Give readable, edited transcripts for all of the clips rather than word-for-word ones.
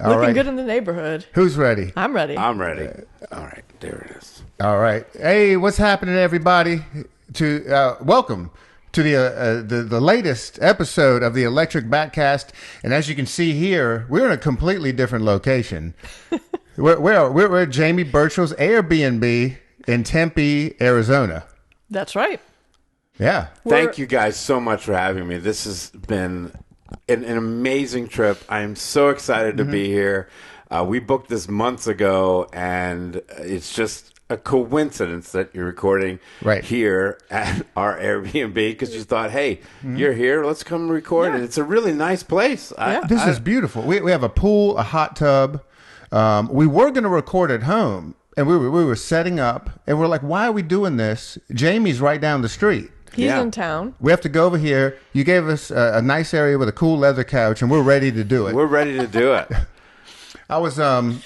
Looking good in the neighborhood. Who's ready? I'm ready. I'm ready. All right, there it is. All right. Hey, what's happening, everybody? Welcome to the latest episode of the Electric Backcast. And as you can see here, we're in a completely different location. we're at Jamie Burchell's Airbnb in Tempe, Arizona. That's right. Yeah. Thank you guys so much for having me. This has been an amazing trip. I am so excited to be here. We booked this months ago, and it's just a coincidence that you're recording here at our Airbnb because you thought, hey, you're here, let's come record it. It's a really nice place. This is beautiful. We have a pool, a hot tub. We were going to record at home, and we were setting up, and we're like, why are we doing this? Jamie's right down the street. He's in town. We have to go over here. You gave us a nice area with a cool leather couch, and we're ready to do it. We're ready to do it. I was on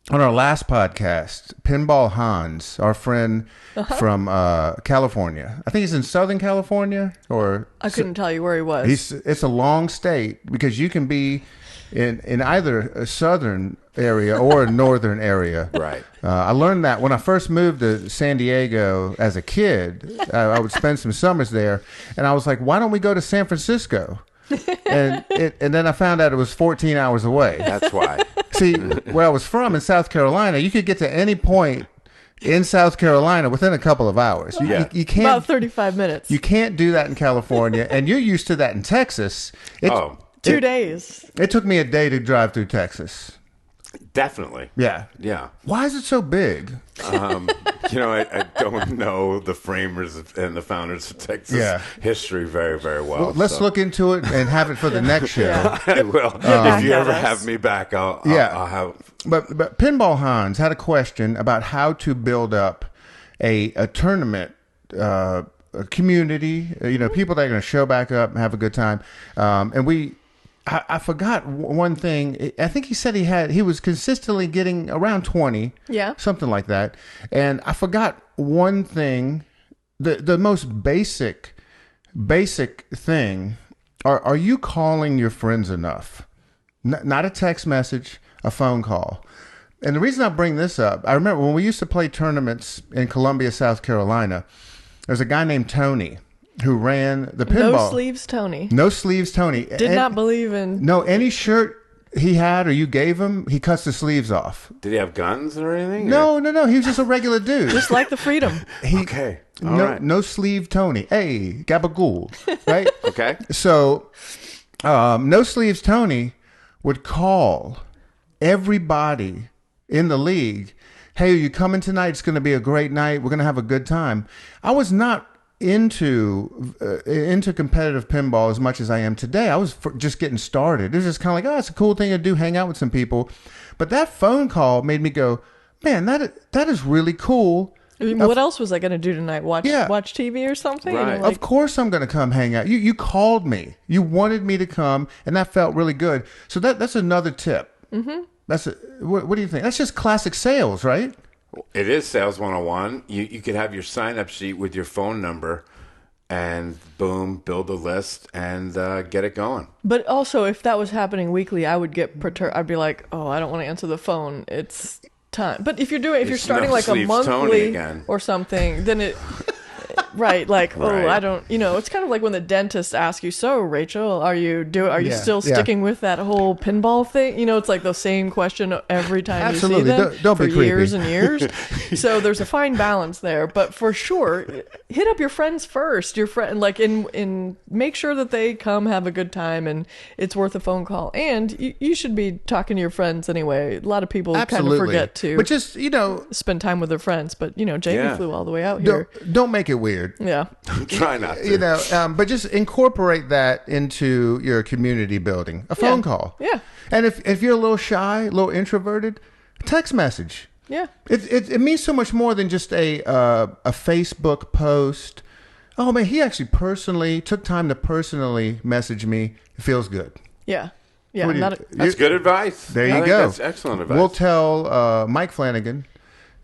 our last podcast, Pinball Hans, our friend from California. I think he's in Southern California, or I couldn't tell you where he was. It's a long state because you can be in either a southern area or a northern area. Right. I learned that when I first moved to San Diego as a kid. I would spend some summers there, and I was like, why don't we go to San Francisco? And then I found out it was 14 hours away. That's why. See, where I was from in South Carolina, you could get to any point in South Carolina within a couple of hours. You can't, about 35 minutes. You can't do that in California, and you're used to that in Texas. 2 days. It took me a day to drive through Texas. Definitely. Yeah. Why is it so big? I don't know the framers and the founders of Texas history very, very well. Let's look into it and have it for the next show. I will. If you ever have me back, I'll have. But Pinball Hans had a question about how to build up a tournament, a community. People that are going to show back up and have a good time. I forgot one thing. I think he said he was consistently getting around 20. Yeah. Something like that. And I forgot one thing. The most basic thing. Are you calling your friends enough? Not a text message, a phone call. And the reason I bring this up, I remember when we used to play tournaments in Columbia, South Carolina, there's a guy named Tony who ran the pinball. No sleeves Tony. No sleeves Tony. Did not believe in. No, any shirt he had or you gave him, he cuts the sleeves off. Did he have guns or anything? No. He was just a regular dude. Just like the freedom. Okay. All right. No sleeve Tony. Hey, gabagool. Right? Okay. So, No Sleeves Tony would call everybody in the league. Hey, are you coming tonight? It's going to be a great night. We're going to have a good time. I was not into competitive pinball as much as I am today. I was just getting started. It was just kind of like, it's a cool thing to do, hang out with some people. But that phone call made me go, man, that is really cool. What else was I going to do tonight? Watch TV or something? Right. Of course I'm going to come hang out. You called me. You wanted me to come, and that felt really good. So that's another tip. Mm-hmm. What do you think? That's just classic sales, right? It is Sales 101. You could have your sign-up sheet with your phone number and boom, build a list and get it going. But also, if that was happening weekly, I would get perturbed. I'd be like, I don't want to answer the phone. It's time. But if you're starting like a monthly or something, then it... Right, like, I don't, it's kind of like when the dentist asks you, so, Rachel, are you still sticking with that whole pinball thing? It's like the same question every time you see them don't for be creepy. years and years. So there's a fine balance there. But for sure, hit up your friends first. Your friend, like, in make sure that they come have a good time and it's worth a phone call. And you should be talking to your friends anyway. A lot of people kind of forget to but just, spend time with their friends. But, Jamie flew all the way out here. Don't make it weird. Yeah. Try not to. But just incorporate that into your community building. A phone call. Yeah. And if you're a little shy, a little introverted, text message. Yeah. It means so much more than just a Facebook post. Oh, man, he actually took time to personally message me. It feels good. Yeah. Yeah. That's good advice. There you go. That's excellent advice. We'll tell Mike Flanagan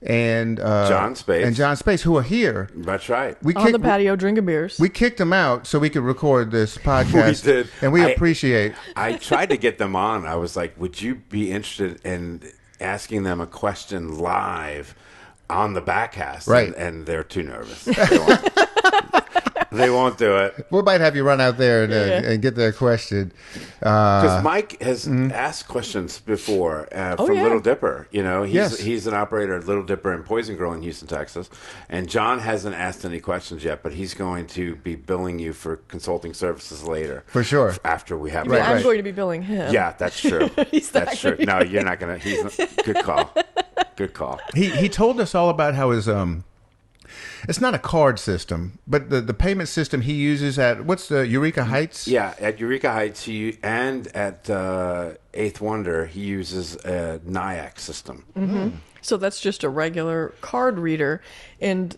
and John Space, who are here. That's right. On the patio drinking beers. We kicked them out so we could record this podcast. We did, and we appreciate. I tried to get them on. I was like, "Would you be interested in asking them a question live on the backcast?" Right, and they're too nervous. They won't do it. We might have you run out there and get their question. Because Mike has asked questions before from Little Dipper. You know, he's an operator at Little Dipper and Poison Girl in Houston, Texas. And John hasn't asked any questions yet, but he's going to be billing you for consulting services later. For sure. After we have I'm going to be billing him. Yeah, that's true. That's true. No, you're not going to. Good call. Good call. He told us all about how his it's not a card system, but the payment system he uses at what's the Eureka Heights? Yeah, at Eureka Heights and at Eighth Wonder he uses a NIAC system. Mm-hmm. So that's just a regular card reader, and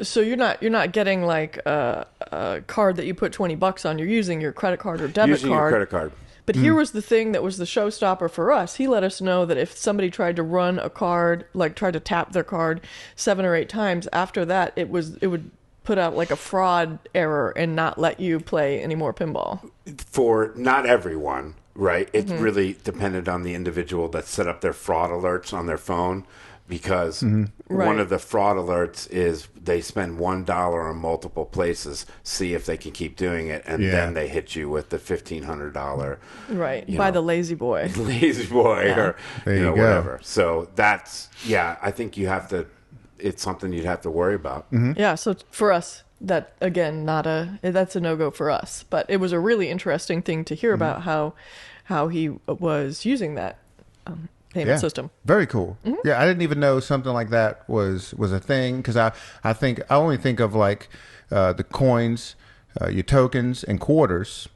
so you're not getting like a card that you put $20 on. You're using your credit card or debit using card. Your credit card. But here was the thing that was the showstopper for us. He let us know that if somebody tried to run a card, like tried to tap their card 7 or 8 times, after that it would put out like a fraud error and not let you play any more pinball. For not everyone, right? It really depended on the individual that set up their fraud alerts on their phone. Because one of the fraud alerts is they spend $1 on multiple places, see if they can keep doing it, and then they hit you with the $1,500. Right, by the lazy boy. Lazy boy, or whatever. So that's, I think you have to, it's something you'd have to worry about. Yeah, so for us, that, again, that's a no-go for us. But it was a really interesting thing to hear about how he was using that payment system. Very cool. Yeah, I didn't even know something like that was a thing, because I only think of like the coins, your tokens and quarters,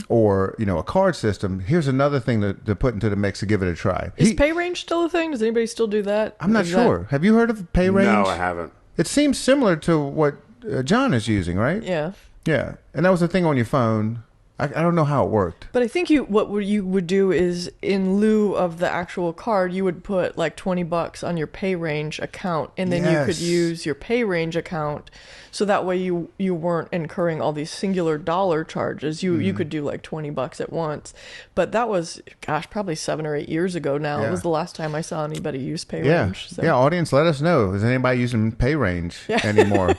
or a card system. Here's another thing to put into the mix to give it a try. Is pay range still a thing? Does anybody still do that? I'm not sure. Have you heard of pay range? No, I haven't. It seems similar to what John is using, right? Yeah. Yeah, and that was a thing on your phone. I don't know how it worked. But I think what you would do is, in lieu of the actual card, you would put like $20 on your pay range account, and then you could use your pay range account, so that way you weren't incurring all these singular dollar charges. You could do like $20 at once. But that was, probably 7 or 8 years ago now. It was the last time I saw anybody use pay range. So. Yeah, audience, let us know. Is anybody using pay range anymore?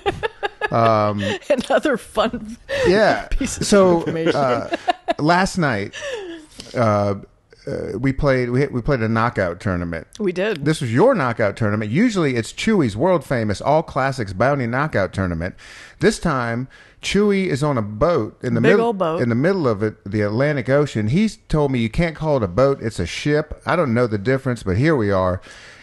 Another fun piece of information. Last night we played a knockout tournament. We did. This was your knockout tournament. Usually it's Chewy's world famous All Classics Bounty Knockout Tournament. This time Chewy is on a boat in the middle of it, the Atlantic Ocean. He's told me you can't call it a boat, it's a ship. I don't know the difference, but here we are.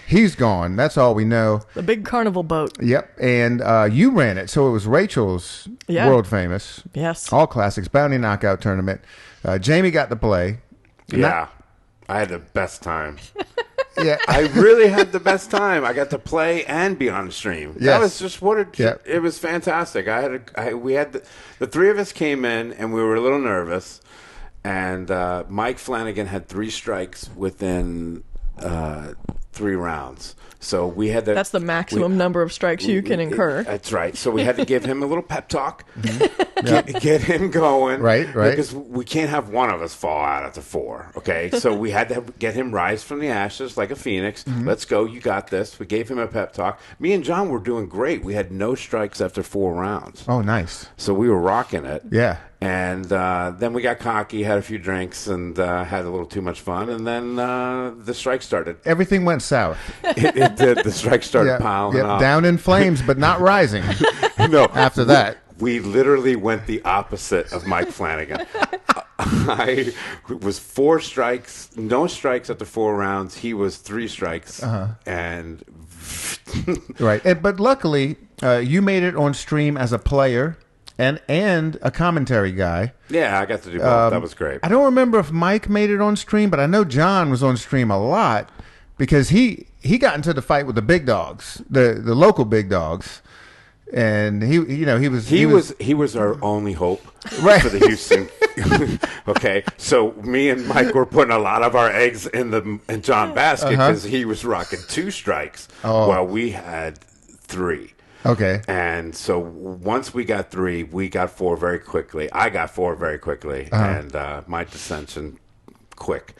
He's gone. That's all we know. The big carnival boat. Yep. And you ran it. So it was Rachel's world famous. Yes. All Classics Bounty Knockout Tournament. Jamie got to play. Yeah. I had the best time. Yeah. I really had the best time. I got to play and be on stream. Yes. That was just it was fantastic. We had the three of us came in and we were a little nervous, and Mike Flanagan had 3 strikes within 3 rounds. So we had to... That's the maximum number of strikes you can incur. That's right. So we had to give him a little pep talk, get him going. Right. Because we can't have one of us fall out at the 4, okay? So we had to get him rise from the ashes like a phoenix. Let's go. You got this. We gave him a pep talk. Me and John were doing great. We had no strikes after 4 rounds. Oh, nice. So we were rocking it. Yeah. And then we got cocky, had a few drinks, and had a little too much fun. And then the strike started. Everything went south. It did. The strike started piling up. Down in flames, but not rising. No. After that. We literally went the opposite of Mike Flanagan. I was 4 strikes, no strikes after 4 rounds. He was 3 strikes. And... Right. But luckily, you made it on stream as a player. And a commentary guy. Yeah, I got to do both. That was great. I don't remember if Mike made it on stream, but I know John was on stream a lot because he got into the fight with the big dogs, the local big dogs. And he was our only hope for the Houston. Okay, so me and Mike were putting a lot of our eggs in John basket because he was rocking 2 strikes while we had 3. Okay. And so once we got 3, we got 4 very quickly. I got 4 very quickly, and my dissension quick.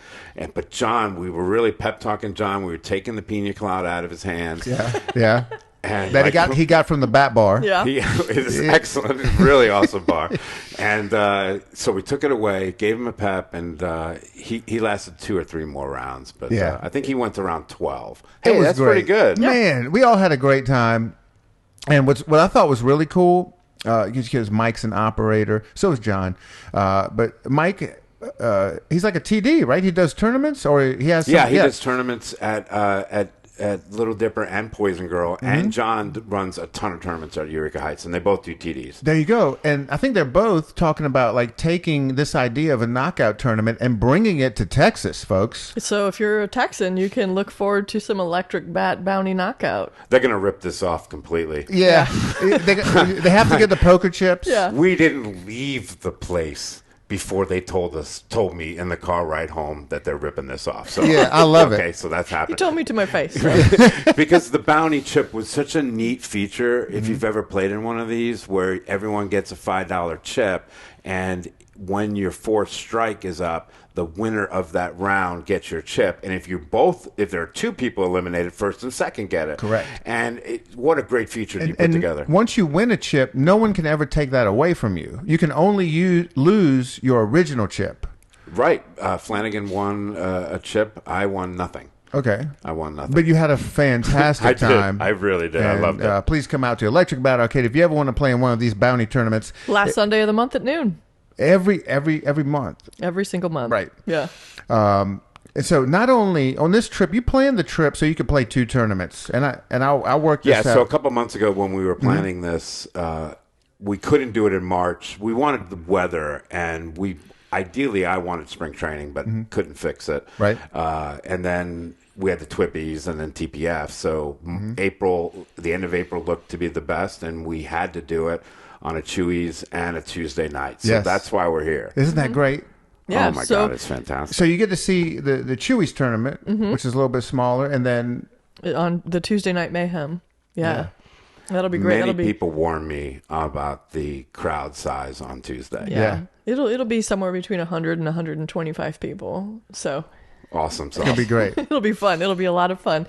But John, we were really pep talking John. We were taking the pina colada out of his hands. Yeah. And that he got from the bat bar. Yeah. It is excellent. It's really awesome bar. And so we took it away, gave him a pep, and he lasted 2 or 3 more rounds. But I think he went to round 12. Hey, that's great. Pretty good. Man, we all had a great time. And what I thought was really cool, because Mike's an operator, so is John. But Mike, he's like a TD, right? He does tournaments, or he has. He does tournaments at Little Dipper and Poison Girl, and John runs a ton of tournaments at Eureka Heights, and they both do TDs. There you go. And I think they're both talking about like taking this idea of a knockout tournament and bringing it to Texas, folks. So if you're a Texan, you can look forward to some electric bat bounty knockout. They're going to rip this off completely. Yeah. they have to get the poker chips. Yeah. We didn't leave the place before they told me in the car ride home that they're ripping this off. So yeah, I love it. Okay, so that's happening. You told me to my face. Because the bounty chip was such a neat feature, if you've ever played in one of these, where everyone gets a $5 chip, and when your 4th strike is up, the winner of that round gets your chip. And if there are 2 people eliminated, first and second get it. Correct. And what a great feature you put together. Once you win a chip, no one can ever take that away from you. You can only lose your original chip. Right. Flanagan won a chip. I won nothing. Okay. I won nothing. But you had a fantastic time. I really did. I loved it. Please come out to Electric Bat Arcade if you ever want to play in one of these bounty tournaments. Last Sunday of the month at noon. Every month. Every single month. Right. Yeah. And so not only on this trip, you planned the trip so you could play 2 tournaments, and I'll work this out. Yeah. So a couple months ago when we were planning this, we couldn't do it in March. We wanted the weather, and ideally I wanted spring training, but couldn't fix it. Right. And then we had the Twippies and then TPF. So the end of April looked to be the best, and we had to do it on a Chewy's and a Tuesday night. So that's why we're here. Isn't that great? Yeah, oh my God, it's fantastic. So you get to see the Chewy's tournament, which is a little bit smaller, and then on the Tuesday Night Mayhem. Yeah. That'll be great. Many people warn me about the crowd size on Tuesday. Yeah. It'll be somewhere between 100 and 125 people. So awesome. It'll be great. It'll be fun. It'll be a lot of fun.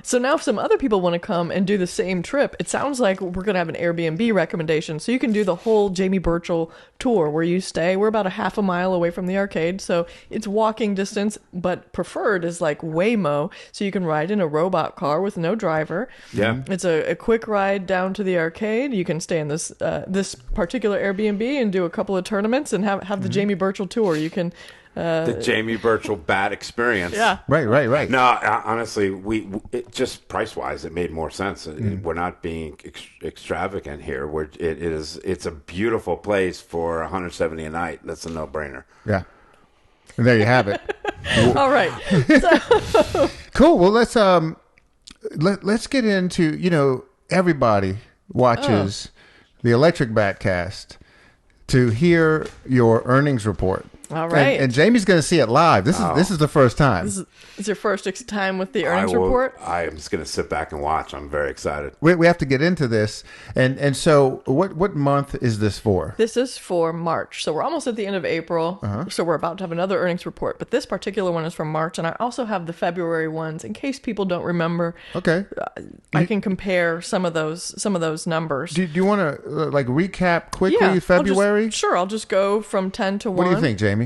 So now if some other people want to come and do the same trip, it sounds like we're going to have an Airbnb recommendation. So you can do the whole Jamie Burchell tour where you stay. We're about a half a mile away from the arcade. So it's walking distance, but preferred is like Waymo. So you can ride in a robot car with no driver. Yeah. It's a quick ride down to the arcade. You can stay in this particular Airbnb and do a couple of tournaments and have the Jamie Burchell tour. You can... the Jamie Burchell bat experience. Yeah. Right. No, honestly, it just price-wise, it made more sense. We're not being extravagant here. It's a beautiful place for $170 a night. That's a no-brainer. Yeah. And there you have it. All right. So. Cool. Well, let's get into, everybody watches the Electric Batcast to hear your earnings report. All right. And Jamie's going to see it live. This is the first time. This is your first time with the earnings report? I am just going to sit back and watch. I'm very excited. We have to get into this. And so what month is this for? This is for March. So we're almost at the end of April. So we're about to have another earnings report. But this particular one is from March. And I also have the February ones in case people don't remember. Okay. I can compare some of those numbers. Do you want to recap quickly February? I'll just go from 10 to 1. What do you think, Jamie?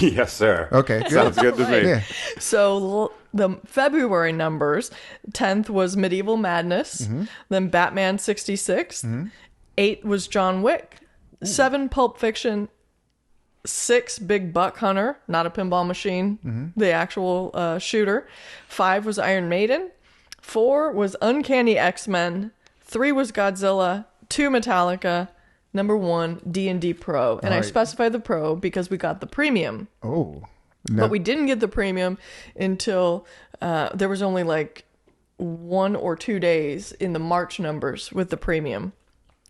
Yes, sir. Okay, good. Sounds good to me. Yeah. So the February numbers, 10th was Medieval Madness, then Batman 66, 8 was John Wick, 7 Pulp Fiction, 6 Big Buck Hunter, not a pinball machine, the actual shooter, 5 was Iron Maiden, 4 was Uncanny X-Men, 3 was Godzilla, 2 Metallica, number 1, D&D Pro. And I specified the Pro because we got the premium. Oh. No. But we didn't get the premium until there was only 1 or 2 days in the March numbers with the premium.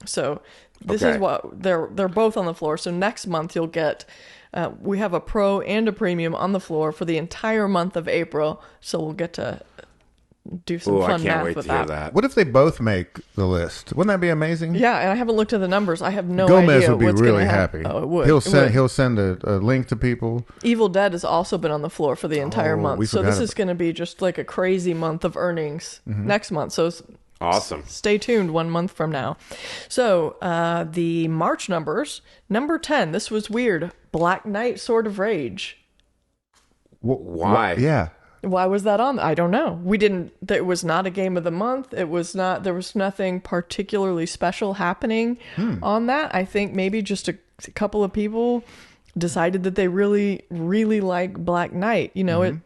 So this is what they're both on the floor. So next month you'll get we have a pro and a premium on the floor for the entire month of April. So we'll get to do some fun math with that. What if they both make the list? Wouldn't that be amazing? Yeah, and I haven't looked at the numbers. I have no Gomez idea. Would be really happy. Oh, it would. He'll send a link to people. Evil Dead has also been on the floor for the entire month. So this is going to be just like a crazy month of earnings next month. So awesome. Stay tuned 1 month from now. So the March numbers, number 10. This was weird. Black Knight, Sword of Rage. Why? Yeah. Why was that on? I don't know. It was not a game of the month. There was nothing particularly special happening on that. I think maybe just a couple of people decided that they really, really like Black Knight. You know, it.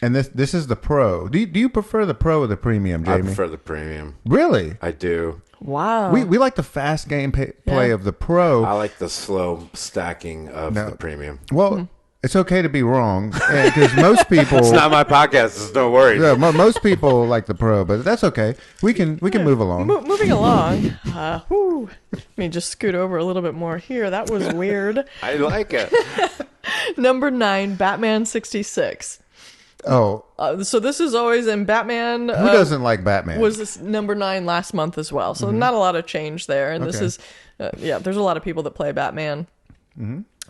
And this is the pro. Do you prefer the pro or the premium, Jamie? I prefer the premium. Really? I do. Wow. We like the fast game play of the pro. I like the slow stacking of the premium. Well, it's okay to be wrong because most people. It's not my podcast. So don't worry. Yeah, most people like the pro, but that's okay. We can move along. Moving along. Let me just scoot over a little bit more here. That was weird. I like it. Number 9, Batman 66. Oh. So this is always in Batman. Who doesn't like Batman? Was this number 9 last month as well. So not a lot of change there. And this is, there's a lot of people that play Batman.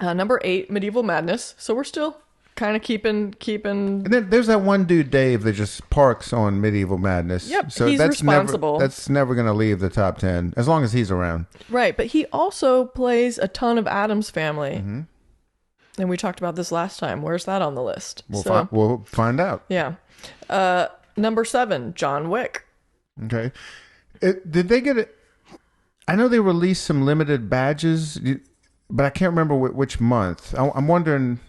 Number 8, Medieval Madness. So we're still kind of keeping. And then there's that one dude, Dave, that just parks on Medieval Madness. Yep, so he's responsible. That's never going to leave the top 10 as long as he's around. Right, but he also plays a ton of Addams Family. And we talked about this last time. Where's that on the list? We'll find out. Yeah. Number 7, John Wick. Okay. Did they get it? I know they released some limited badges, but I can't remember which month. I'm wondering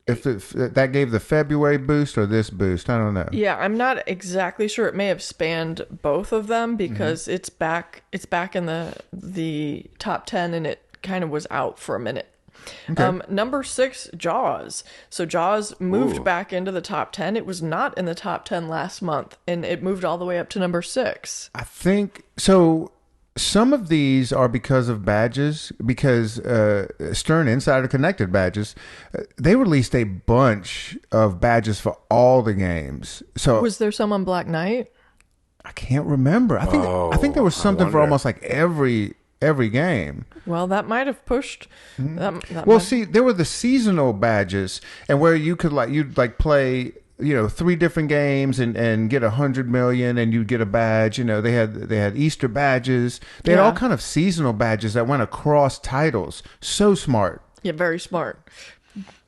if that gave the February boost or this boost. I don't know. Yeah, I'm not exactly sure. It may have spanned both of them because it's back in the top 10 and it kind of was out for a minute. Okay. Number 6, Jaws. So Jaws moved back into the top 10. It was not in the top 10 last month, and it moved all the way up to number 6. I think so. Some of these are because of badges, because Stern Insider Connected badges. They released a bunch of badges for all the games. So was there some on Black Knight? I can't remember. I think there was something for almost like every game. Well, that might have pushed. See, there were the seasonal badges, and where you could you'd play 3 different games and get 100 million, and you'd get a badge. They had Easter badges. They had all kind of seasonal badges that went across titles. So smart. Yeah, very smart.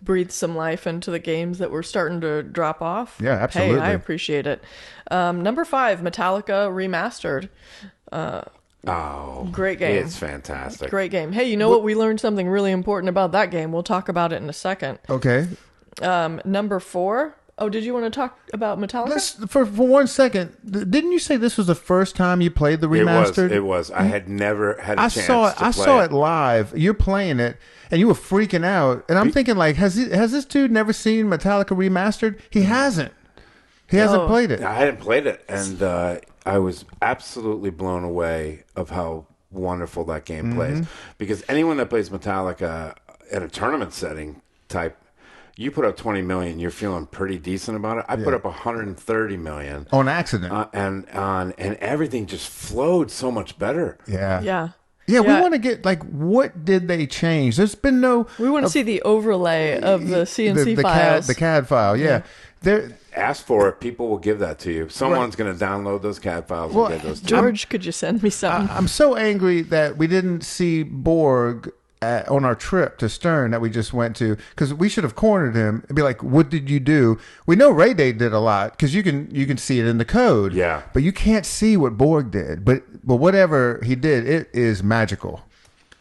Breathed some life into the games that were starting to drop off. Yeah, absolutely. Hey, I appreciate it. Number 5, Metallica Remastered. Great game. It's fantastic. Great game. Hey, you know what? We learned something really important about that game. We'll talk about it in a second. Okay. Number 4. Oh, did you want to talk about Metallica? For 1 second, didn't you say this was the first time you played the remastered? It was. I had never had a chance to play it. I saw it live. You're playing it, and you were freaking out. And I'm thinking, has this dude never seen Metallica Remastered? He hasn't. He hasn't played it. I hadn't played it, and I was absolutely blown away of how wonderful that game plays. Because anyone that plays Metallica at a tournament setting type, you put up 20 million, you're feeling pretty decent about it. I put up 130 million on accident, and everything just flowed so much better. Yeah. We want to get what did they change? There's been no. We want to see the overlay of the CNC files, the CAD file. Yeah. Ask for it. People will give that to you. Someone's going to download those CAD files and get those to you. George, could you send me some? I'm so angry that we didn't see Borg on our trip to Stern that we just went to, because we should have cornered him and be like, what did you do? We know Ray Day did a lot because you can see it in the code. Yeah. But you can't see what Borg did. But whatever he did, it is magical.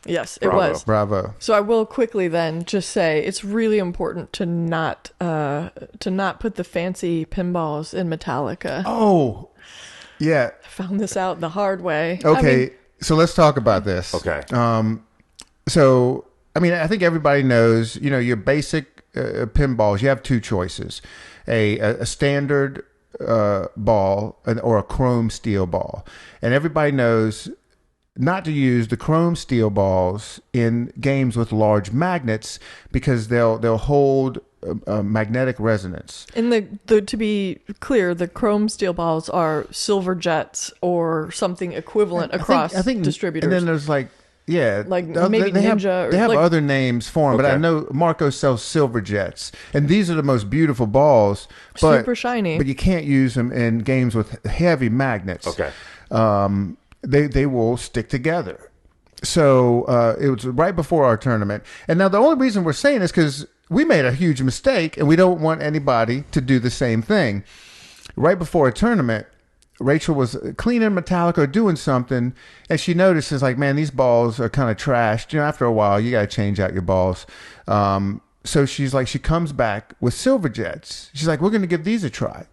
Yes, it was. Bravo. So I will quickly then just say it's really important to not put the fancy pinballs in Metallica. Oh, yeah. I found this out the hard way. Okay, so let's talk about this. Okay. So, I think everybody knows, your basic pinballs, you have 2 choices. A standard ball or a chrome steel ball. And everybody knows not to use the chrome steel balls in games with large magnets because they'll hold magnetic resonance. And the to be clear, the chrome steel balls are silver jets or something equivalent across I think distributors. And then there's like maybe Ninja. They have other names for them, but I know Marco sells silver jets, and these are the most beautiful balls. But, super shiny. But you can't use them in games with heavy magnets. Okay. They will stick together. So it was right before our tournament. And now the only reason we're saying this because we made a huge mistake, and we don't want anybody to do the same thing. Right before a tournament, Rachel was cleaning Metallica or doing something, and she notices, like, man, these balls are kind of trashed. You know, after a while, you got to change out your balls. So she's like, she comes back with silver jets. She's like, we're going to give these a try.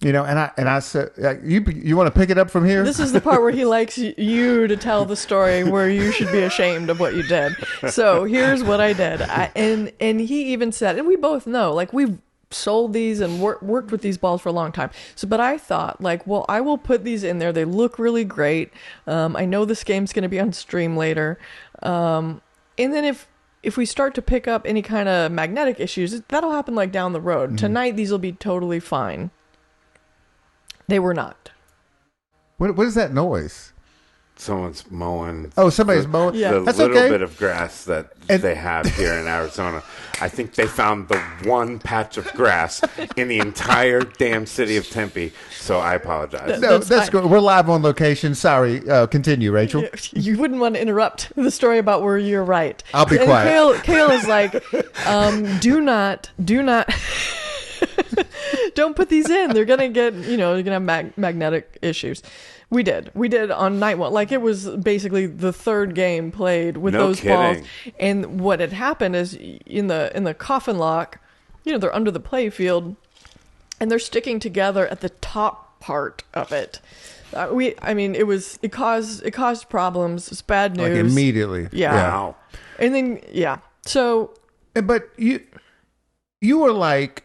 You know, and I said, you want to pick it up from here? This is the part where he likes you to tell the story where you should be ashamed of what you did. So here's what I did. And he even said, and we both know, like, we've sold these and worked with these balls for a long time. So, but I thought, like, well, I will put these in there. They look really great. I know this game's going to be on stream later. And then if we start to pick up any kind of magnetic issues, that'll happen like down the road. Mm-hmm. Tonight, these will be totally fine. They were not. What is that noise? Someone's mowing. Oh, somebody's mowing. Yeah. The little bit of grass that they have here in Arizona. I think they found the one patch of grass in the entire damn city of Tempe. So I apologize. No, that's good. We're live on location. Sorry. Continue, Rachel. You wouldn't want to interrupt the story about where you're right. I'll be quiet. Cale is like, do not. Don't put these in. They're gonna get, you're gonna have magnetic issues. We did on night one. Like, it was basically the third game played with those balls. And what had happened is in the coffin lock, they're under the play field, and they're sticking together at the top part of it. It caused problems. It's bad news. Like immediately. Yeah. Wow. And then so. But you were like,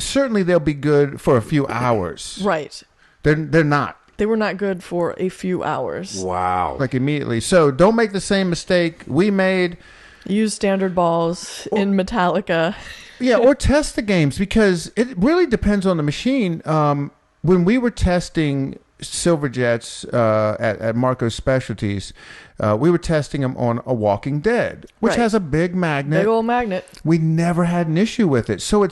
certainly they'll be good for a few hours. Right. They're not. They were not good for a few hours. Wow. Like immediately. So don't make the same mistake we made. Use standard balls in Metallica. Yeah, or test the games, because it really depends on the machine. When we were testing Silver Jets at Marco Specialties, we were testing them on a Walking Dead, which has a big magnet. Big old magnet. We never had an issue with it. So it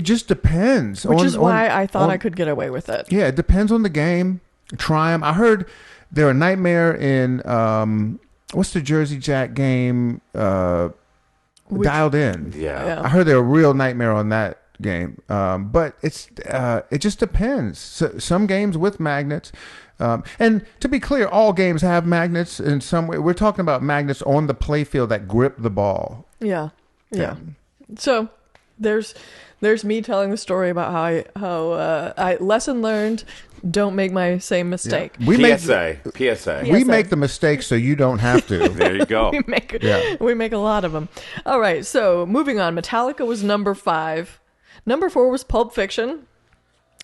just depends. Which is why I thought I could get away with it. Yeah, it depends on the game. Try them. I heard they're a nightmare in, what's the Jersey Jack game? Dialed In. Yeah. I heard they're a real nightmare on that game. But it just depends. So, some games with magnets. And to be clear, all games have magnets in some way. We're talking about magnets on the playfield that grip the ball. Yeah. So there's me telling the story about how I lesson learned. Don't make my same mistake. Yeah. PSA. We make the mistakes so you don't have to. There you go. We make a lot of them. All right. So moving on. Metallica was number 5. Number 4 was Pulp Fiction.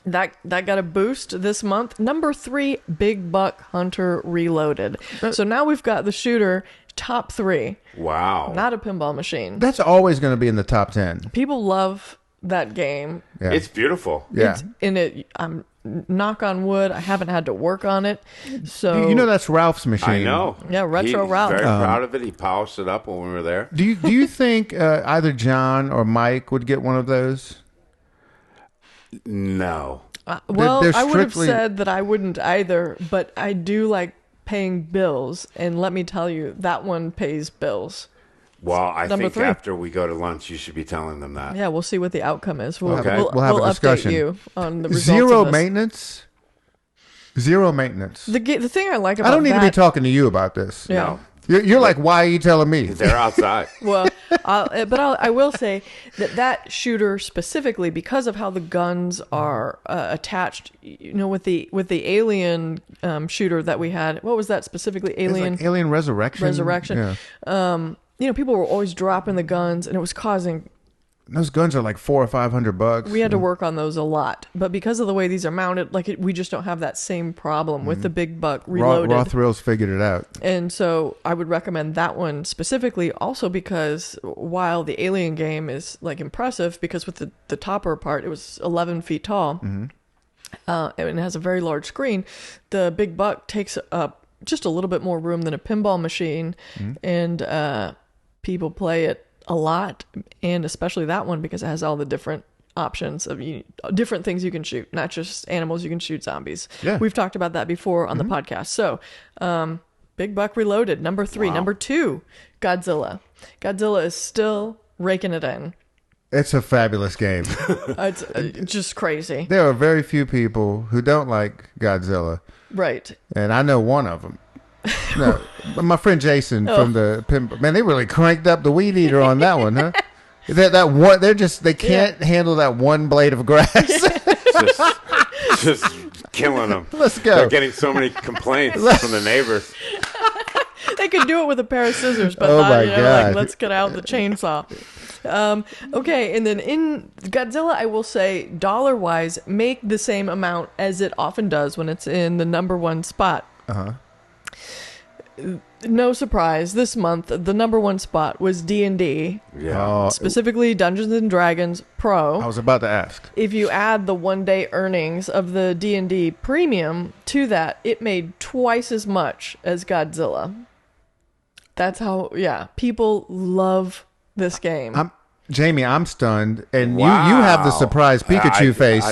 That got a boost this month. Number 3, Big Buck Hunter Reloaded. So now we've got the shooter top 3. Wow. Not a pinball machine. That's always going to be in the top 10. People love that game. Yeah. It's beautiful. Yeah. I'm knock on wood, I haven't had to work on it. So that's Ralph's machine. I know. Yeah, Retro Ralph. Very proud of it. He polished it up when we were there. Do you think either John or Mike would get one of those? No. Well, I would have said that I wouldn't either, but I do like paying bills, and let me tell you, that one pays bills. Well, I think 3. after we go to lunch, you should be telling them that. Yeah, we'll see what the outcome is. We'll have a discussion. Update you on the results. Zero of this. maintenance. Zero maintenance. The thing I like about I don't need to be talking to you about this. Yeah. No. You're like, why are you telling me? They're outside. Well, I will say that shooter specifically, because of how the guns are attached, with the Alien shooter that we had. What was that specifically? Alien Resurrection. Yeah. People were always dropping the guns, and it was causing those guns are like $400 or $500. We had to work on those a lot, but because of the way these are mounted, we just don't have that same problem with the Big Buck Reloaded. Raw Thrills figured it out. And so I would recommend that one specifically, also because while the Alien game is like impressive, because with the topper part, it was 11 feet tall, and it has a very large screen, the Big Buck takes up just a little bit more room than a pinball machine, and people play it a lot, and especially that one because it has all the different options of different things you can shoot, not just animals. You can shoot zombies. Yeah, we've talked about that before on the podcast. So Big Buck Reloaded, number 3. Number 2, Godzilla. Godzilla is still raking it in. It's a fabulous game. It's just crazy. There are very few people who don't like Godzilla, right? And I know one of them. No, my friend Jason from the Pinball. Man, they really cranked up the weed eater on that one, huh? That one, they can't handle that one blade of grass. just killing them. Let's go. They're getting so many complaints from the neighbors. They could do it with a pair of scissors, but let's get out the chainsaw. Okay, and then in Godzilla, I will say, dollar-wise, make the same amount as it often does when it's in the number 1 spot. No surprise, this month the number 1 spot was D&D. Yeah. Specifically Dungeons and Dragons Pro. I was about to ask. If you add the one-day earnings of the D&D Premium to that, it made twice as much as Godzilla. That's how, people love this game. Jamie, I'm stunned, and you have the surprise Pikachu face.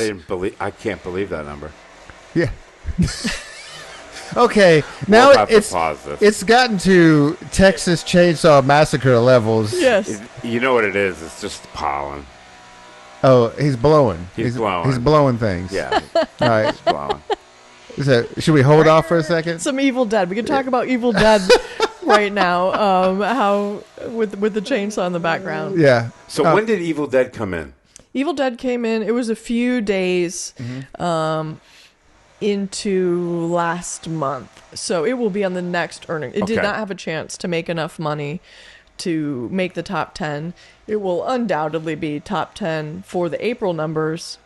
I can't believe that number. Yeah. Okay, now it's gotten to Texas Chainsaw Massacre levels. Yes. You know what it is? It's just pollen. Oh, he's blowing. He's blowing. He's blowing things. Yeah. All right. He's blowing. So, should we hold off for a second? Some Evil Dead. We can talk about Evil Dead right now. How with the chainsaw in the background. Yeah. So when did Evil Dead come in? Evil Dead came in. It was a few days into last month, so it will be on the next earning. It did not have a chance to make enough money to make the top 10. It will undoubtedly be top 10 for the April numbers.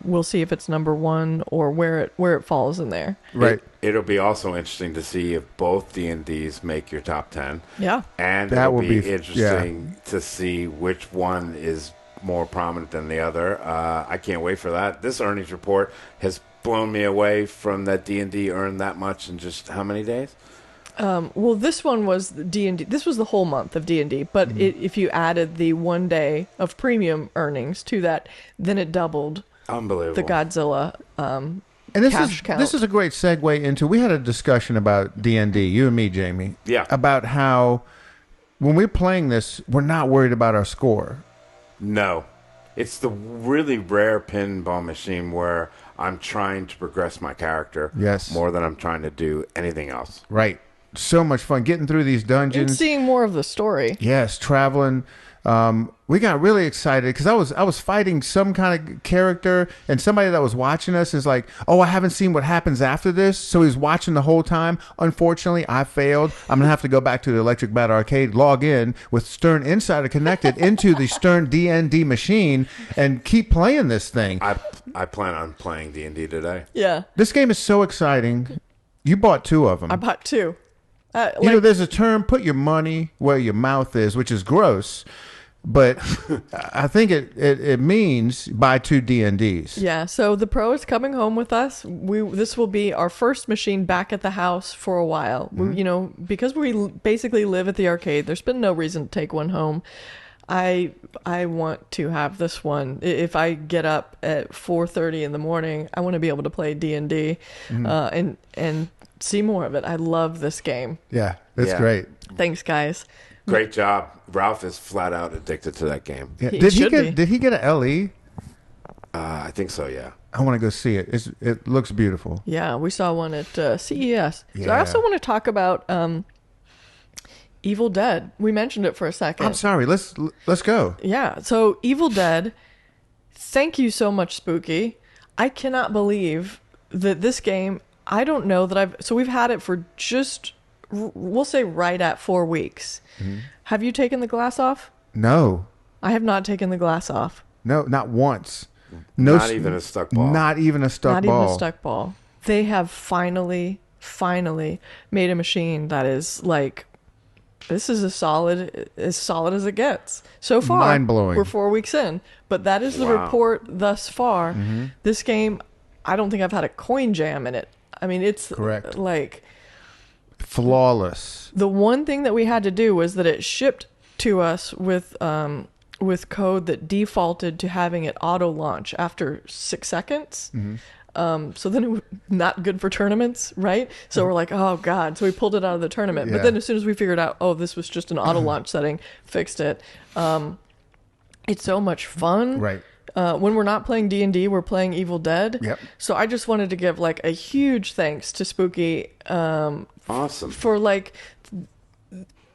We'll see if it's number 1 or where it falls in there. Right. It'll be also interesting to see if both D&Ds make your top 10. Yeah. And that will be interesting to see which one is more prominent than the other. I can't wait for that. This earnings report has blown me away from that D&D earned that much in just how many days? Well, this one was D&D. This was the whole month of D&D, but if you added the 1 day of premium earnings to that, then it doubled. Unbelievable. The Godzilla and cash count. This is a great segue into, we had a discussion about D&D, you and me, Jamie. Yeah. About how when we're playing this, we're not worried about our score. No. It's the really rare pinball machine where I'm trying to progress my character more than I'm trying to do anything else. Right. So much fun getting through these dungeons. And seeing more of the story. Yes, traveling. We got really excited because I was fighting some kind of character, and somebody that was watching us is like, "Oh, I haven't seen what happens after this." So he's watching the whole time. Unfortunately, I failed. I'm gonna have to go back to the Electric Bat Arcade, log in with Stern Insider connected into the Stern D&D machine, and keep playing this thing. I plan on playing D&D today. Yeah. This game is so exciting. You bought 2 of them. I bought 2. There's a term, put your money where your mouth is, which is gross. But I think it means buy 2 D&Ds. Yeah, so the Pro is coming home with us. This will be our first machine back at the house for a while. Because we basically live at the arcade, there's been no reason to take one home. I want to have this one. If I get up at 4:30 in the morning, I want to be able to play D&D and see more of it. I love this game. Yeah, it's great. Thanks, guys. Great job. Ralph is flat out addicted to that game. Yeah. Did he get an LE? I think so, yeah. I want to go see it. It looks beautiful. Yeah, we saw one at CES. Yeah. So I also want to talk about Evil Dead. We mentioned it for a second. I'm sorry. Let's go. Yeah. So Evil Dead. Thank you so much, Spooky. I cannot believe that this game. I don't know that So we've had it for just, we'll say, right at 4 weeks. Mm-hmm. Have you taken the glass off? No. I have not taken the glass off. No, not once. Not even a stuck ball. Not even a stuck ball. Not even a stuck ball. They have finally made a machine that is like, this is as solid as it gets. So far, mind-blowing. We're 4 weeks in, but that is the report thus far. Mm-hmm. This game, I don't think I've had a coin jam in it. I mean, it's correct. Like flawless. The one thing that we had to do was that it shipped to us with code that defaulted to having it auto launch after 6 seconds. Mm-hmm. So then it was not good for tournaments, right? So we're like, oh God. So we pulled it out of the tournament. Yeah. But then as soon as we figured out, oh, this was just an auto launch setting, fixed it. It's so much fun. Right. When we're not playing D&D, we're playing Evil Dead. Yep. So I just wanted to give like a huge thanks to Spooky. Awesome. For like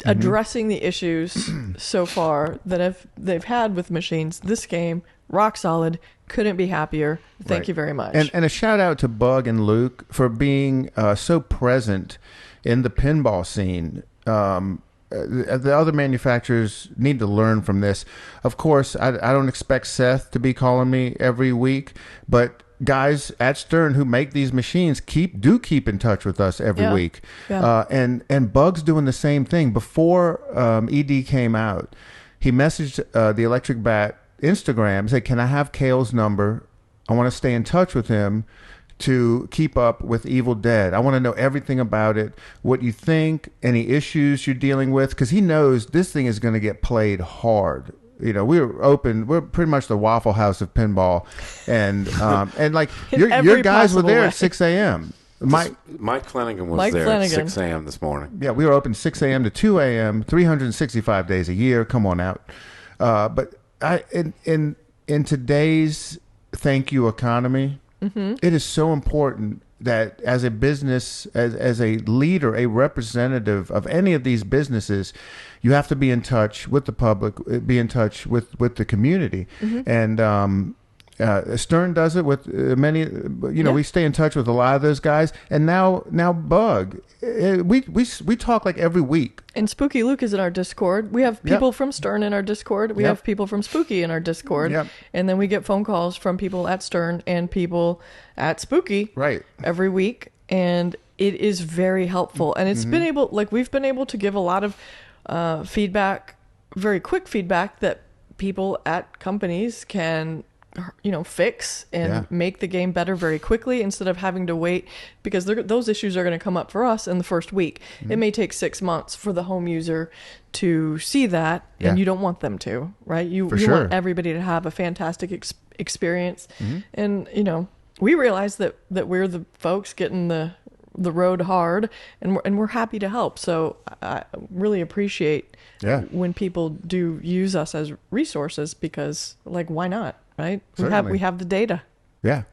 addressing the issues so far that they've had with machines. This game, rock solid. Couldn't be happier. Thank you very much. And a shout out to Bug and Luke for being so present in the pinball scene. The other manufacturers need to learn from this. Of course, I don't expect Seth to be calling me every week, but guys at Stern who make these machines do keep in touch with us every week. Yeah. And Bug's doing the same thing. Before ED came out, he messaged the Electric Bat Instagram, said, can I have Cale's number? I want to stay in touch with him to keep up with Evil Dead. I want to know everything about it, what you think, any issues you're dealing with, because he knows this thing is going to get played hard. You know, we're pretty much the Waffle House of pinball, and like your guys were there at 6 a.m. Mike Flanagan was there at 6 a.m. this morning. Yeah, we were open 6 a.m. to 2 a.m., 365 days a year. Come on out. But in today's thank you economy, it is so important that as a business, as a leader, a representative of any of these businesses, you have to be in touch with the public, be in touch with the community. And Stern does it with many, we stay in touch with a lot of those guys. And now Bug, we talk like every week. And Spooky Luke is in our Discord. We have people from Stern in our Discord. We have people from Spooky in our Discord. Yep. And then we get phone calls from people at Stern and people at Spooky every week. And it is very helpful. And it's been we've been able to give a lot of feedback, very quick feedback that people at companies can fix and make the game better very quickly instead of having to wait, because those issues are going to come up for us in the first week. It may take 6 months for the home user to see that, and you don't want them to, right? You want everybody to have a fantastic experience. And, we realize that we're the folks getting the road hard, and we're happy to help. So I really appreciate when people do use us as resources, because why not? Right? We have the data. Yeah.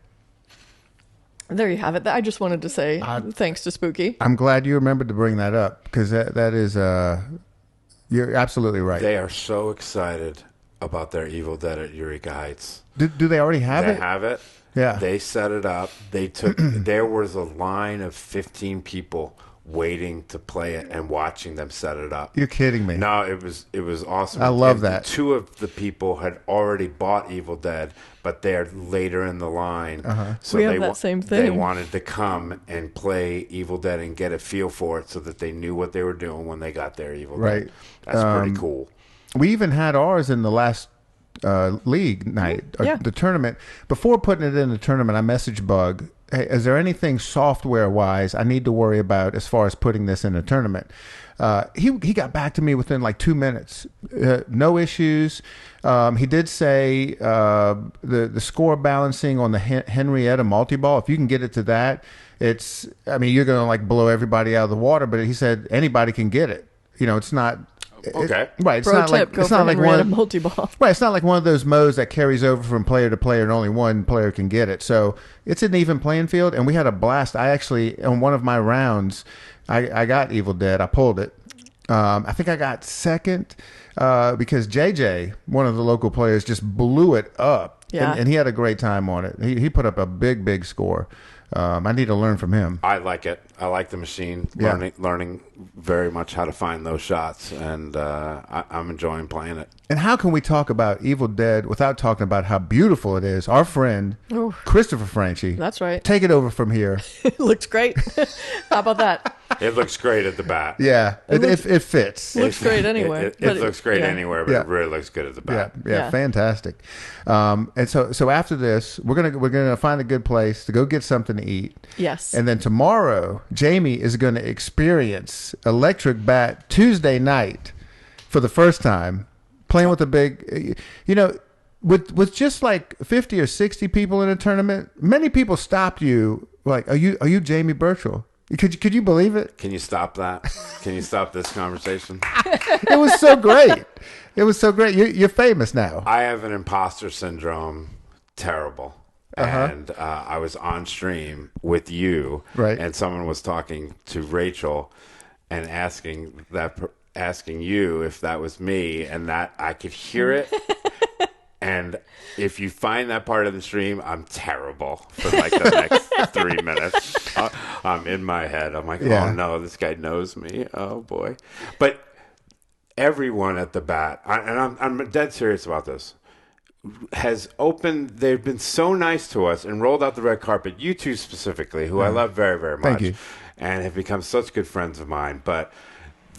There you have it. I just wanted to say thanks to Spooky. I'm glad you remembered to bring that up, because that is you're absolutely right. They are so excited about their Evil Dead at Eureka Heights. Do they already have it? They have it. Yeah. They set it up. There was a line of 15 people waiting to play it and watching them set it up. You're kidding me. No, it was awesome. I love that. Two of the people had already bought Evil Dead, but they're later in the line. So we have that same thing. They wanted to come and play Evil Dead and get a feel for it, so that they knew what they were doing when they got their Evil Dead. That's pretty cool. We even had ours in the last league night, the tournament. Before putting it in the tournament, I messaged Bug, hey, is there anything software-wise I need to worry about as far as putting this in a tournament? He got back to me within 2 minutes. No issues. He did say the score balancing on the Henrietta multi-ball, if you can get it to that, you're going to blow everybody out of the water, but he said anybody can get it. It's not... Okay. Right. It's Pro not tip, it's not like one multi-ball. Right. It's not like one of those modes that carries over from player to player and only one player can get it. So it's an even playing field, and we had a blast. I actually, on one of my rounds, I got Evil Dead. I pulled it. I think I got second because JJ, one of the local players, just blew it up. Yeah. And he had a great time on it. He put up a big score. I need to learn from him. I like it. I like the machine. Learning very much how to find those shots, and I'm enjoying playing it. And how can we talk about Evil Dead without talking about how beautiful it is? Our friend, Christopher Franchi. That's right. Take it over from here. It looks great. How about that? It looks great at the bat. Yeah, it fits. Looks great anywhere. It looks great anywhere, but it really looks good at the bat. Yeah, fantastic. And so after this, we're gonna find a good place to go get something to eat. Yes. And then tomorrow, Jamie is going to experience Electric Bat Tuesday night for the first time, playing with a big, with just like 50 or 60 people in a tournament. Many people stopped you like, are you Jamie Burchell? Could you believe it? Can you stop that? Can you stop this conversation? It was so great. It was so great. You're famous now. I have an imposter syndrome. Terrible. And I was on stream with you, right? And someone was talking to Rachel and asking you if that was me, and that I could hear it. And if you find that part of the stream, I'm terrible for like the next 3 minutes. I'm in my head. I'm like, oh no, this guy knows me. Oh boy. But everyone at the bat, and I'm dead serious about this, has opened. They've been so nice to us and rolled out the red carpet. You two specifically, who I love very, very much. Thank you. And have become such good friends of mine. But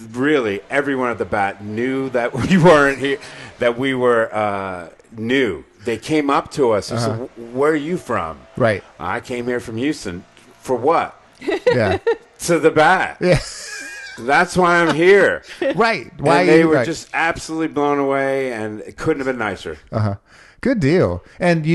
really, everyone at the bat knew that we weren't here, that we were new. They came up to us and said, where are you from? Right. I came here from Houston. For what? Yeah. To the bat. Yeah. That's why I'm here. Right. Why? And they were just absolutely blown away, and it couldn't have been nicer. Good deal. And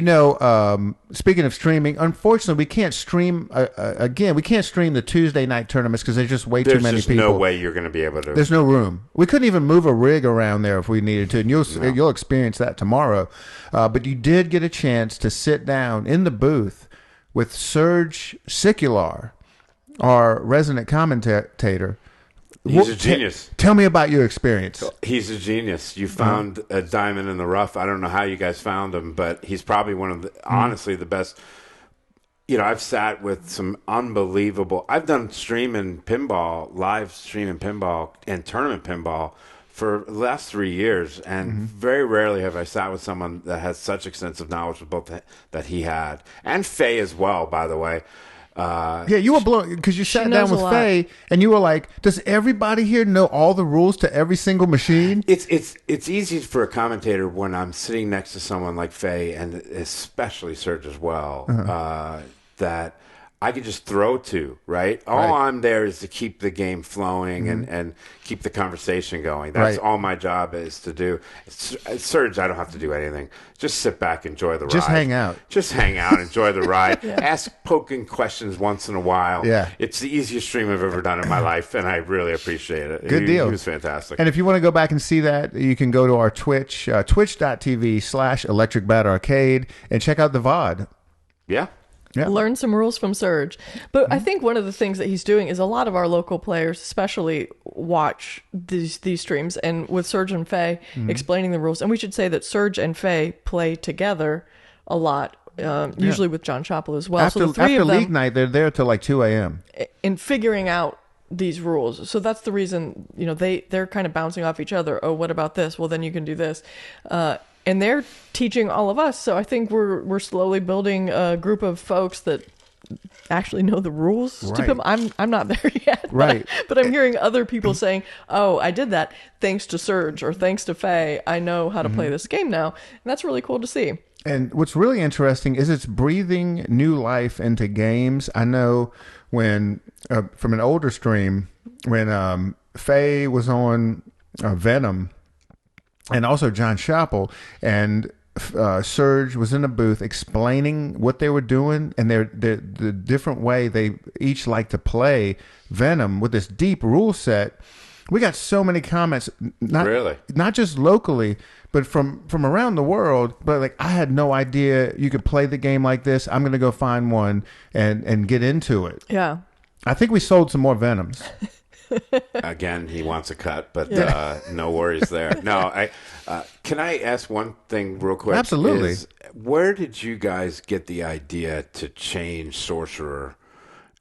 speaking of streaming, unfortunately, we can't stream again. We can't stream the Tuesday night tournaments because there's just way too many people. There's no way you're going to be able to. There's no room. We couldn't even move a rig around there if we needed to. And you'll experience that tomorrow. But you did get a chance to sit down in the booth with Serge Sicular, our resident commentator. He's a genius. Tell me about your experience. He's a genius. You found a diamond in the rough. I don't know how you guys found him, but he's probably one of the, honestly, the best. I've sat with some unbelievable. I've done live streaming pinball, and tournament pinball for the last 3 years, and very rarely have I sat with someone that has such extensive knowledge of both that he had, and Faye as well, by the way. You were blown because you sat down with Faye and you were like, does everybody here know all the rules to every single machine? It's easy for a commentator when I'm sitting next to someone like Faye, and especially Serge as well, that I could just throw to, right? All I'm there is to keep the game flowing and keep the conversation going. That's all my job is to do. Serge, I don't have to do anything. Just sit back, enjoy the ride. Just hang out. Just hang out, enjoy the ride. Ask poking questions once in a while. Yeah. It's the easiest stream I've ever done in my life, and I really appreciate it. Good deal. He was fantastic. And if you want to go back and see that, you can go to our Twitch, twitch.tv/Electric Bat Arcade, and check out the VOD. Yeah. Yeah. Learn some rules from Serge. But I think one of the things that he's doing is a lot of our local players especially watch these streams, and with Serge and Faye explaining the rules. And we should say that Serge and Faye play together a lot, usually with John Chappell as well. After league night, they're there till like 2 a.m. in figuring out these rules. So that's the reason, they're kind of bouncing off each other. Oh, what about this? Well, then you can do this. And they're teaching all of us. So I think we're slowly building a group of folks that actually know the rules to pinball. I'm not there yet. Right. But I'm hearing other people saying, oh, I did that thanks to Serge or thanks to Faye. I know how to play this game now. And that's really cool to see. And what's really interesting is it's breathing new life into games. I know when, from an older stream, when Faye was on Venom, and also John Chappell, and Serge was in a booth explaining what they were doing and the different way they each like to play Venom with this deep rule set. We got so many comments, not just locally, but from around the world. But like, I had no idea you could play the game like this. I'm going to go find one and get into it. Yeah. I think we sold some more Venoms. Again, he wants a cut, but no worries there. No, can I ask one thing real quick? Absolutely. Where did you guys get the idea to change Sorcerer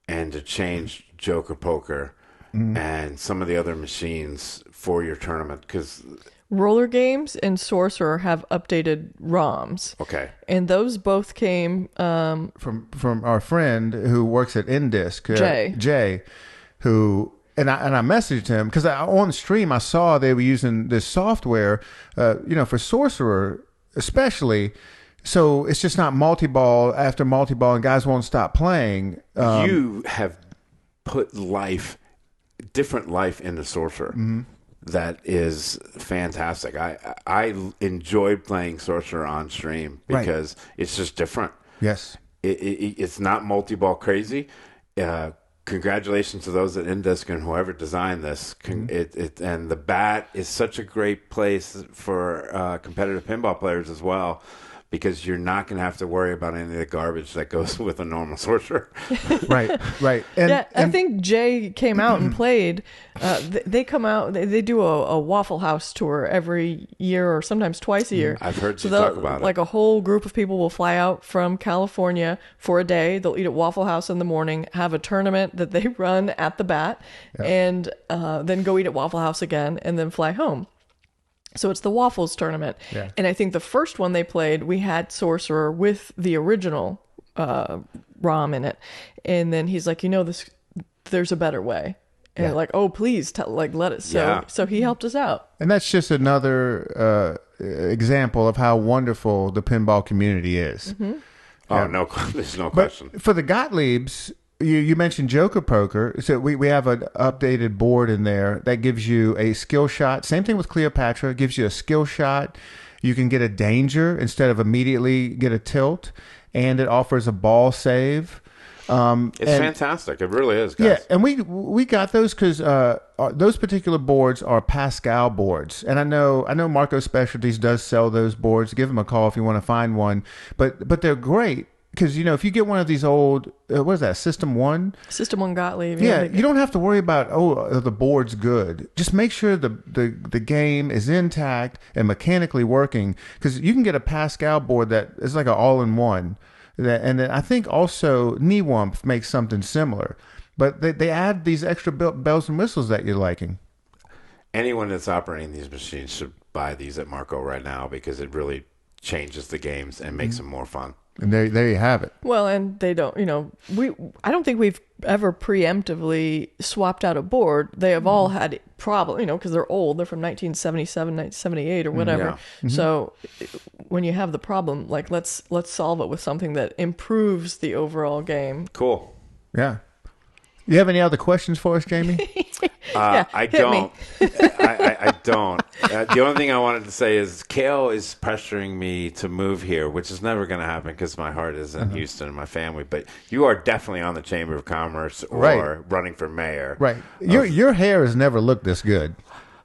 and to change Joker Poker and some of the other machines for your tournament? Because Roller Games and Sorcerer have updated ROMs. Okay. And those both came from our friend who works at Indisc, Jay, who and I messaged him because on stream I saw they were using this software, for Sorcerer especially. So it's just not multi-ball after multi-ball, and guys won't stop playing. You have put different life into Sorcerer. Mm-hmm. That is fantastic. I enjoyed playing Sorcerer on stream because it's just different. Yes. It's not multi-ball crazy. Congratulations to those at Indisc and whoever designed this. And the bat is such a great place for competitive pinball players as well, because you're not going to have to worry about any of the garbage that goes with a normal Sorcerer. Right. And I think Jay came out and played. They come out, they do a Waffle House tour every year or sometimes twice a year. I've heard you talk about it. Like a whole group of people will fly out from California for a day. They'll eat at Waffle House in the morning, have a tournament that they run at the bat, and then go eat at Waffle House again, and then fly home. So it's the Waffles tournament. Yeah. And I think the first one they played, we had Sorcerer with the original ROM in it. And then he's like, there's a better way. And like, oh, please, let it. So he helped us out. And that's just another example of how wonderful the pinball community is. Mm-hmm. Oh, no, there's no question. For the Gottliebs, you mentioned Joker Poker. So we have an updated board in there that gives you a skill shot. Same thing with Cleopatra. It gives you a skill shot. You can get a danger instead of immediately get a tilt. And it offers a ball save. It's fantastic. It really is, guys. Yeah, and we got those because those particular boards are Pascal boards. And I know Marco Specialties does sell those boards. Give them a call if you want to find one. But they're great. Because, if you get one of these old, what is that, System 1? System 1 Gottlieb. Yeah, you don't have to worry about, the board's good. Just make sure the game is intact and mechanically working. Because you can get a Pascal board that is like an all-in-one. And then I think also Niwump makes something similar. But they add these extra bells and whistles that you're liking. Anyone that's operating these machines should buy these at Marco right now, because it really changes the games and makes them more fun. And there you have it. Well, and they don't, I don't think we've ever preemptively swapped out a board. They have all had problems, because they're old. They're from 1977, 1978 or whatever. Yeah. Mm-hmm. So when you have the problem, like let's solve it with something that improves the overall game. Cool. Yeah. You have any other questions for us, Jamie? I don't. I don't. The only thing I wanted to say is Cale is pressuring me to move here, which is never going to happen because my heart is in Houston and my family. But you are definitely on the Chamber of Commerce or running for mayor. Right. Your hair has never looked this good.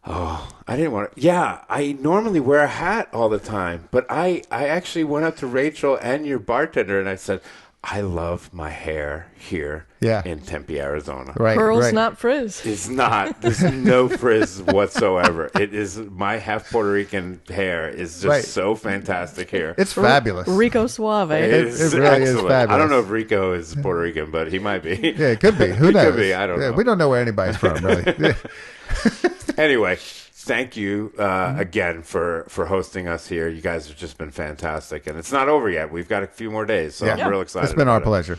Oh, I didn't want to. Yeah, I normally wear a hat all the time. But I actually went up to Rachel and your bartender and I said, I love my hair here in Tempe, Arizona. Right, Pearls, not frizz. It's not. There's no frizz whatsoever. It is my half Puerto Rican hair is just so fantastic here. It's fabulous. Rico Suave. It really is fabulous. I don't know if Rico is Puerto Rican, but he might be. Yeah, it could be. Who knows? It could be. I don't know. We don't know where anybody's from, really. Anyway. Thank you again for hosting us here. You guys have just been fantastic. And it's not over yet. We've got a few more days, so I'm real excited. It's been our pleasure.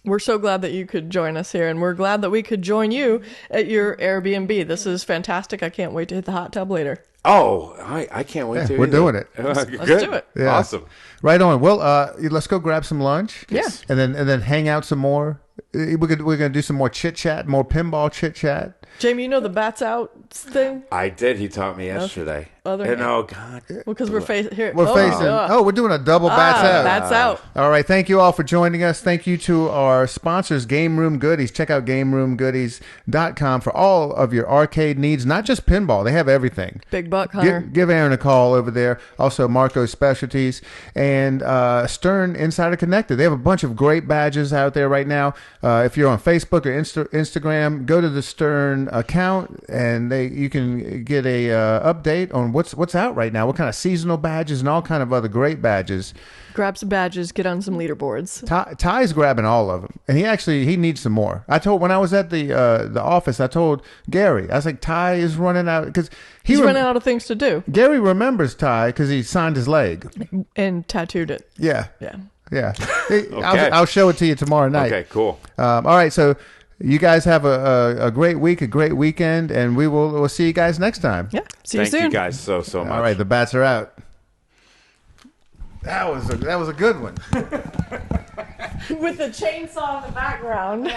We're so glad that you could join us here, and we're glad that we could join you at your Airbnb. This is fantastic. I can't wait to hit the hot tub later. Oh, I can't wait to. We're doing it. Let's do it. Yeah. Awesome. Right on. Well, let's go grab some lunch. Yes. And then hang out some more. We're gonna do some more chit chat, more pinball chit chat. Jamie, you know the bats out thing? I did. He taught me yesterday. other And hand. oh God. Well, because we're facing here. We're facing. Oh, we're doing a double bats out. Bats out. All right. Thank you all for joining us. Thank you to our sponsors, Game Room Goodies. Check out GameRoomGoodies.com for all of your arcade needs, not just pinball. They have everything. Big Buck Hunter. Give Aaron a call over there. Also, Marco Specialties and Stern Insider Connected. They have a bunch of great badges out there right now. If you're on Facebook or Instagram, go to the Stern account and you can get a update on what's out right now. What kind of seasonal badges and all kind of other great badges. Grab some badges, get on some leaderboards. Ty's grabbing all of them, and he needs some more. When I was at the office, I told Gary, I was like, Ty is running out because he's running out of things to do. Gary remembers Ty because he signed his leg and tattooed it. Yeah. Okay. I'll show it to you tomorrow night. Okay, cool. All right, so you guys have a great week, a great weekend, and we'll see you guys next time. Yeah, see you soon. Thank you guys so much. All right, the bats are out. That was a good one. With the chainsaw in the background.